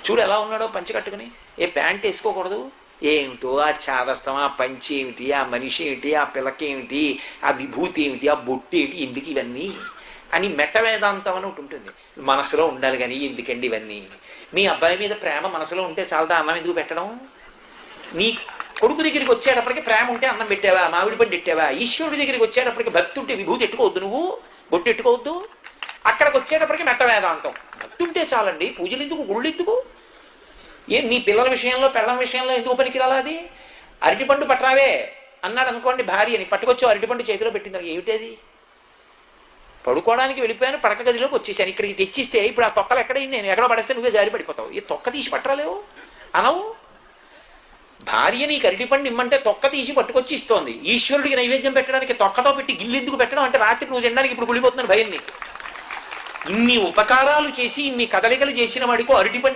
చూడు ఎలా ఉన్నాడో పంచి కట్టుకుని. ఏ ప్యాంట్ వేసుకోకూడదు? ఏమిటో ఆ చాదస్తం, ఆ పంచి ఏమిటి, ఆ మనిషి ఏమిటి, ఆ పిల్లకి ఏమిటి, ఆ విభూతి ఏమిటి, ఆ బొట్టు ఏమిటి, ఎందుకు ఇవన్నీ అని మెట్ట వేదాంతం అని ఒకటి ఉంటుంది. మనసులో ఉండాలి కానీ ఎందుకండి ఇవన్నీ? మీ అబ్బాయి మీద ప్రేమ మనసులో ఉంటే చాలదా అన్నం ఎందుకు పెట్టడం? నీ కొడుకు దగ్గరికి వచ్చేటప్పటికి ప్రేమ ఉంటే అన్నం పెట్టావా, మామిడి పండు పెట్టావా? ఈశ్వరుడి దగ్గరికి వచ్చేటప్పటికి భక్తి ఉంటే విభూతి ఎట్టుకోవద్దు, నువ్వు బొట్టు ఎట్టుకోవద్దు. అక్కడికి వచ్చేటప్పటికి మెట్ట వేదాంతం. భక్తి ఉంటే చాలండి, పూజలు ఎందుకు, గుళ్ళు ఎందుకు? ఏం నీ పిల్లల విషయంలో పెళ్ళం విషయంలో ఎందుకు పనికిరాలా? అది అరటిపండు పట్టరావే అన్నాడు అనుకోండి భార్యని, పట్టుకొచ్చి అరటిపండు చేతిలో పెట్టింది. ఏమిటది? పడుకోవడానికి వెళ్ళిపోయాను, పడక గదిలోకి వచ్చేసాను, ఇక్కడికి తెచ్చిస్తే ఇప్పుడు ఆ తొక్కలు ఎక్కడైంది, నేను ఎక్కడో పడేస్తే నువ్వే జారి పడిపోతావు. ఈ తొక్క తీసి పట్టరాలేవు అనవు. భార్య నీకు అరటిపండు ఇమ్మంటే తొక్క తీసి పట్టుకొచ్చి ఇస్తోంది. ఈశ్వరుడికి నైవేద్యం పెట్టడానికి తొక్కతో పెట్టి గిల్లెందుకు పెట్టడం అంటే రాత్రి నువ్వు తినడానికి ఇప్పుడు గుడిపోతున్నాను భయం నీకు. ఇన్ని ఉపకారాలు చేసి ఇన్ని కదలికలు చేసిన వాడికి అరటిపండు